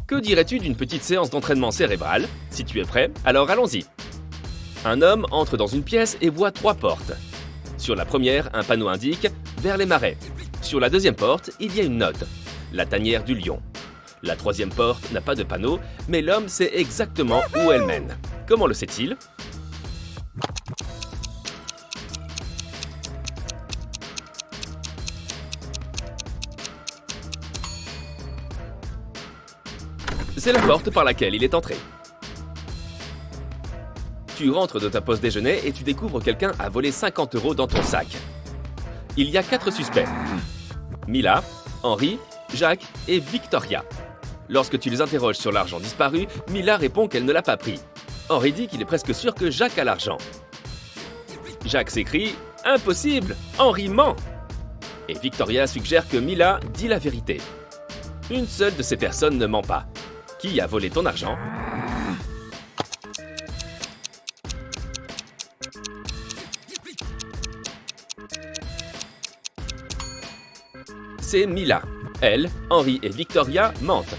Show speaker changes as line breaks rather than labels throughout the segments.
Que dirais-tu d'une petite séance d'entraînement cérébral? Si tu es prêt, alors allons-y. Un homme entre dans une pièce et voit 3 portes. Sur la première, un panneau indique « Vers les marais ». Sur la deuxième porte, il y a une note « La tanière du lion ». La troisième porte n'a pas de panneau, mais l'homme sait exactement où elle mène. Comment le sait-il? C'est la porte par laquelle il est entré. Tu rentres de ta pause déjeuner et tu découvres quelqu'un a volé 50 € dans ton sac. Il y a 4 suspects. Mila, Henri, Jacques et Victoria. Lorsque tu les interroges sur l'argent disparu, Mila répond qu'elle ne l'a pas pris. Henri dit qu'il est presque sûr que Jacques a l'argent. Jacques s'écrie « Impossible! Henri ment !» Et Victoria suggère que Mila dit la vérité. Une seule de ces personnes ne ment pas. Qui a volé ton argent? C'est Mila. Elle, Henri et Victoria mentent,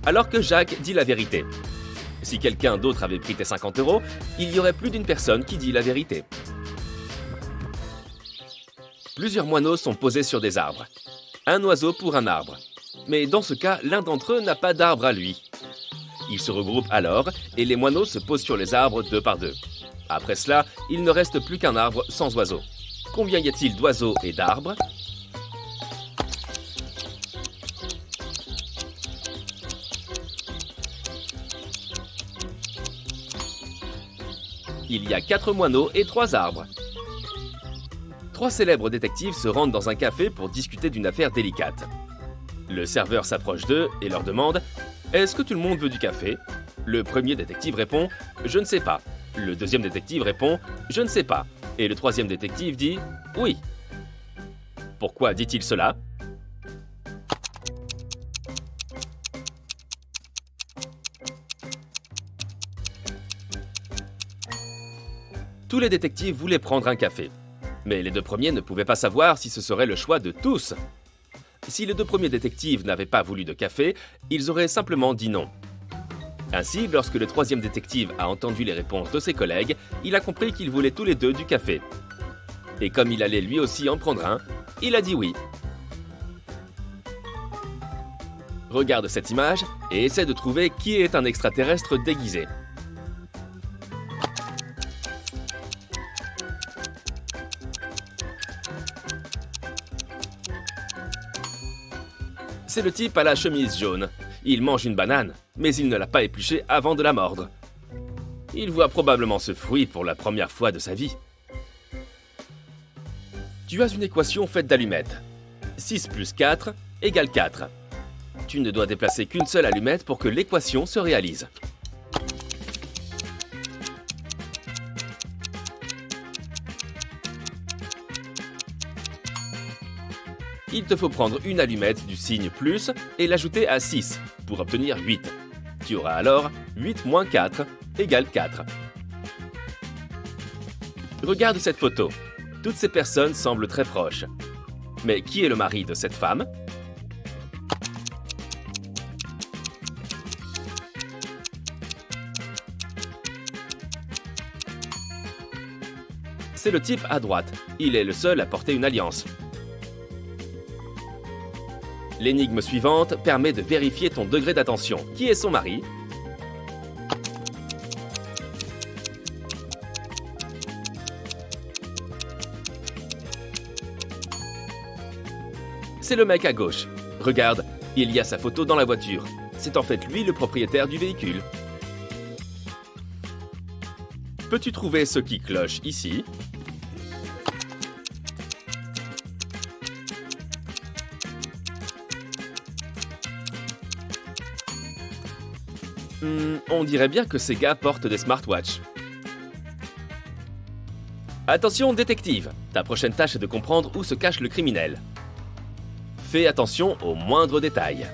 alors que Jacques dit la vérité. Si quelqu'un d'autre avait pris tes 50 €, il y aurait plus d'une personne qui dit la vérité. Plusieurs moineaux sont posés sur des arbres. Un oiseau pour un arbre. Mais dans ce cas, l'un d'entre eux n'a pas d'arbre à lui. Ils se regroupent alors et les moineaux se posent sur les arbres 2 par 2. Après cela, il ne reste plus qu'un arbre sans oiseau. Combien y a-t-il d'oiseaux et d'arbres? Il y a 4 moineaux et 3 arbres. 3 célèbres détectives se rendent dans un café pour discuter d'une affaire délicate. Le serveur s'approche d'eux et leur demande « Est-ce que tout le monde veut du café ?» Le premier détective répond « Je ne sais pas ». Le deuxième détective répond « Je ne sais pas ». Et le troisième détective dit « Oui ». Pourquoi dit-il cela? Tous les détectives voulaient prendre un café. Mais les 2 premiers ne pouvaient pas savoir si ce serait le choix de tous. Si les 2 premiers détectives n'avaient pas voulu de café, ils auraient simplement dit non. Ainsi, lorsque le troisième détective a entendu les réponses de ses collègues, il a compris qu'ils voulaient tous les 2 du café. Et comme il allait lui aussi en prendre un, il a dit oui. Regarde cette image et essaie de trouver qui est un extraterrestre déguisé. C'est le type à la chemise jaune. Il mange une banane, mais il ne l'a pas épluchée avant de la mordre. Il voit probablement ce fruit pour la première fois de sa vie. Tu as une équation faite d'allumettes. 6 plus 4 égale 4. Tu ne dois déplacer qu'une seule allumette pour que l'équation se réalise. Il te faut prendre une allumette du signe plus et l'ajouter à 6 pour obtenir 8. Tu auras alors 8 moins 4 égale 4. Regarde cette photo. Toutes ces personnes semblent très proches. Mais qui est le mari de cette femme? C'est le type à droite. Il est le seul à porter une alliance. L'énigme suivante permet de vérifier ton degré d'attention. Qui est son mari? C'est le mec à gauche. Regarde, il y a sa photo dans la voiture. C'est en fait lui le propriétaire du véhicule. Peux-tu trouver ce qui cloche ici? On dirait bien que ces gars portent des smartwatches. Attention, détective! Ta prochaine tâche est de comprendre où se cache le criminel. Fais attention aux moindres détails.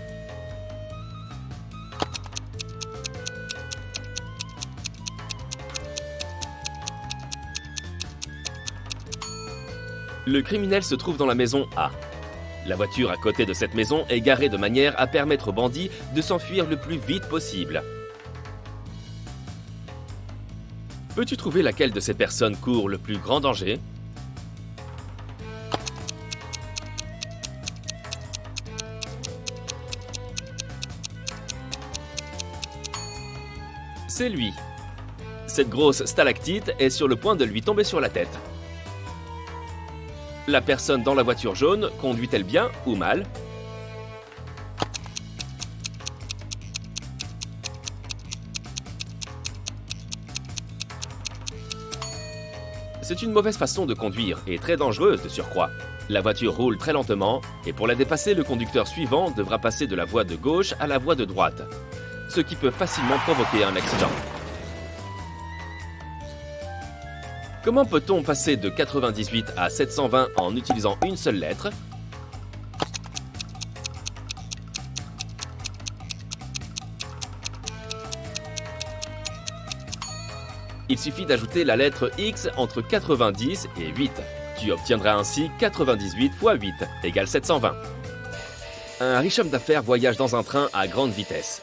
Le criminel se trouve dans la maison A. La voiture à côté de cette maison est garée de manière à permettre aux bandits de s'enfuir le plus vite possible. Peux-tu trouver laquelle de ces personnes court le plus grand danger? C'est lui. Cette grosse stalactite est sur le point de lui tomber sur la tête. La personne dans la voiture jaune conduit-elle bien ou mal? C'est une mauvaise façon de conduire et très dangereuse de surcroît. La voiture roule très lentement et pour la dépasser, le conducteur suivant devra passer de la voie de gauche à la voie de droite, ce qui peut facilement provoquer un accident. Comment peut-on passer de 98 à 720 en utilisant une seule lettre? Il suffit d'ajouter la lettre X entre 90 et 8. Tu obtiendras ainsi 98 fois 8 égale 720. Un riche homme d'affaires voyage dans un train à grande vitesse.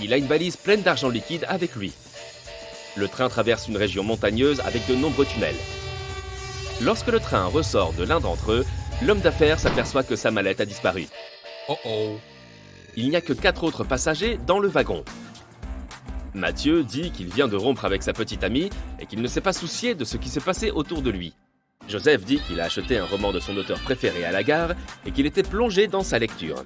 Il a une valise pleine d'argent liquide avec lui. Le train traverse une région montagneuse avec de nombreux tunnels. Lorsque le train ressort de l'un d'entre eux, l'homme d'affaires s'aperçoit que sa mallette a disparu. Il n'y a que 4 autres passagers dans le wagon. Mathieu dit qu'il vient de rompre avec sa petite amie et qu'il ne s'est pas soucié de ce qui s'est passé autour de lui. Joseph dit qu'il a acheté un roman de son auteur préféré à la gare et qu'il était plongé dans sa lecture.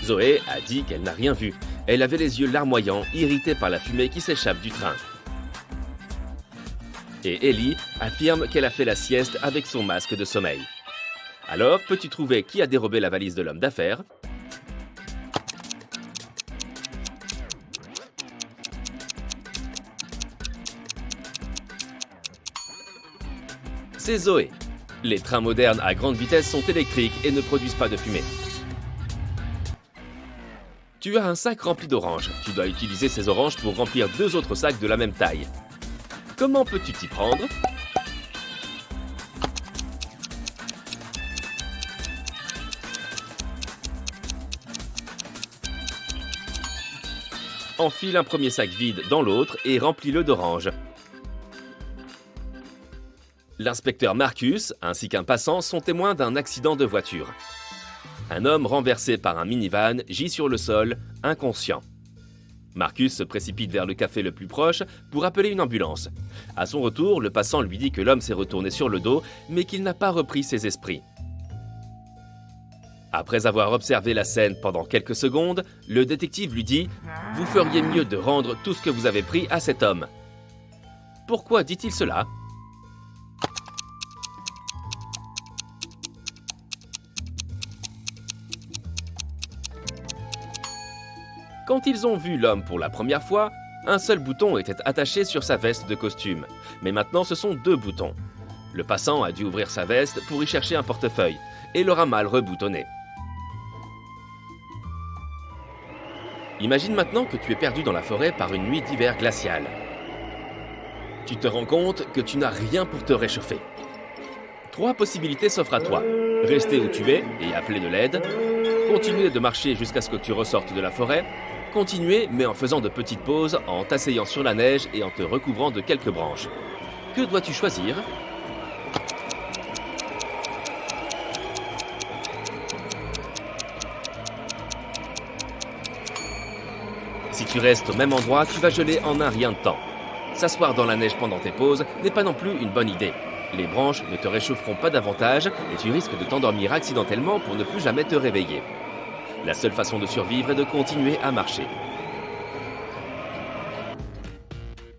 Zoé a dit qu'elle n'a rien vu. Elle avait les yeux larmoyants, irritée par la fumée qui s'échappe du train. Et Ellie affirme qu'elle a fait la sieste avec son masque de sommeil. Alors, peux-tu trouver qui a dérobé la valise de l'homme d'affaires? C'est Zoé. Les trains modernes à grande vitesse sont électriques et ne produisent pas de fumée. Tu as un sac rempli d'oranges. Tu dois utiliser ces oranges pour remplir 2 autres sacs de la même taille. Comment peux-tu t'y prendre? Enfile un premier sac vide dans l'autre et remplis-le d'oranges. L'inspecteur Marcus ainsi qu'un passant sont témoins d'un accident de voiture. Un homme renversé par un minivan gît sur le sol, inconscient. Marcus se précipite vers le café le plus proche pour appeler une ambulance. À son retour, le passant lui dit que l'homme s'est retourné sur le dos, mais qu'il n'a pas repris ses esprits. Après avoir observé la scène pendant quelques secondes, le détective lui dit « Vous feriez mieux de rendre tout ce que vous avez pris à cet homme. » Pourquoi dit-il cela ? Quand ils ont vu l'homme pour la première fois, un seul bouton était attaché sur sa veste de costume. Mais maintenant, ce sont 2 boutons. Le passant a dû ouvrir sa veste pour y chercher un portefeuille et l'aura mal reboutonné. Imagine maintenant que tu es perdu dans la forêt par une nuit d'hiver glaciale. Tu te rends compte que tu n'as rien pour te réchauffer. 3 possibilités s'offrent à toi. Rester où tu es et appeler de l'aide. Continuer de marcher jusqu'à ce que tu ressortes de la forêt. Continuer, mais en faisant de petites pauses, en t'asseyant sur la neige et en te recouvrant de quelques branches. Que dois-tu choisir ? Si tu restes au même endroit, tu vas geler en un rien de temps. S'asseoir dans la neige pendant tes pauses n'est pas non plus une bonne idée. Les branches ne te réchaufferont pas davantage et tu risques de t'endormir accidentellement pour ne plus jamais te réveiller. La seule façon de survivre est de continuer à marcher.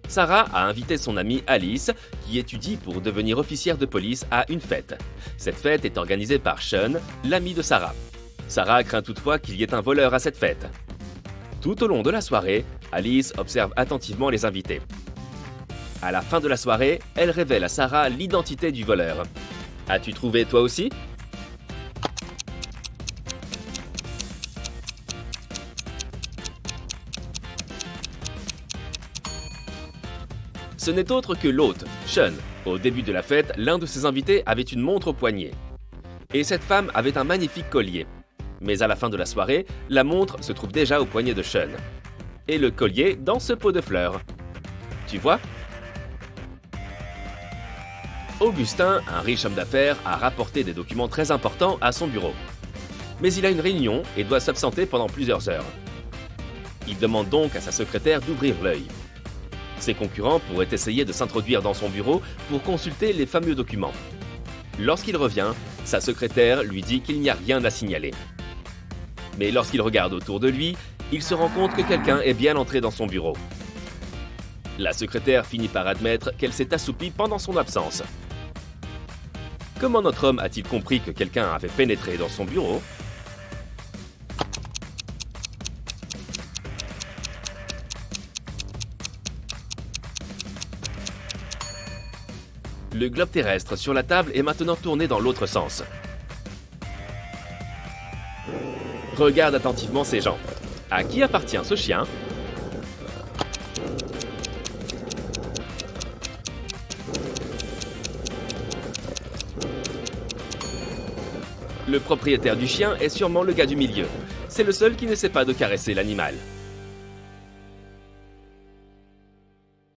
Sarah a invité son amie Alice, qui étudie pour devenir officière de police, à une fête. Cette fête est organisée par Sean, l'ami de Sarah. Sarah craint toutefois qu'il y ait un voleur à cette fête. Tout au long de la soirée, Alice observe attentivement les invités. À la fin de la soirée, elle révèle à Sarah l'identité du voleur. As-tu trouvé toi aussi ? Ce n'est autre que l'hôte, Sean. Au début de la fête, l'un de ses invités avait une montre au poignet. Et cette femme avait un magnifique collier. Mais à la fin de la soirée, la montre se trouve déjà au poignet de Sean. Et le collier dans ce pot de fleurs. Tu vois ? Augustin, un riche homme d'affaires, a rapporté des documents très importants à son bureau. Mais il a une réunion et doit s'absenter pendant plusieurs heures. Il demande donc à sa secrétaire d'ouvrir l'œil. Ses concurrents pourraient essayer de s'introduire dans son bureau pour consulter les fameux documents. Lorsqu'il revient, sa secrétaire lui dit qu'il n'y a rien à signaler. Mais lorsqu'il regarde autour de lui, il se rend compte que quelqu'un est bien entré dans son bureau. La secrétaire finit par admettre qu'elle s'est assoupie pendant son absence. Comment notre homme a-t-il compris que quelqu'un avait pénétré dans son bureau ? Le globe terrestre sur la table est maintenant tourné dans l'autre sens. Regarde attentivement ces gens. À qui appartient ce chien ? Le propriétaire du chien est sûrement le gars du milieu. C'est le seul qui n'essaie pas de caresser l'animal.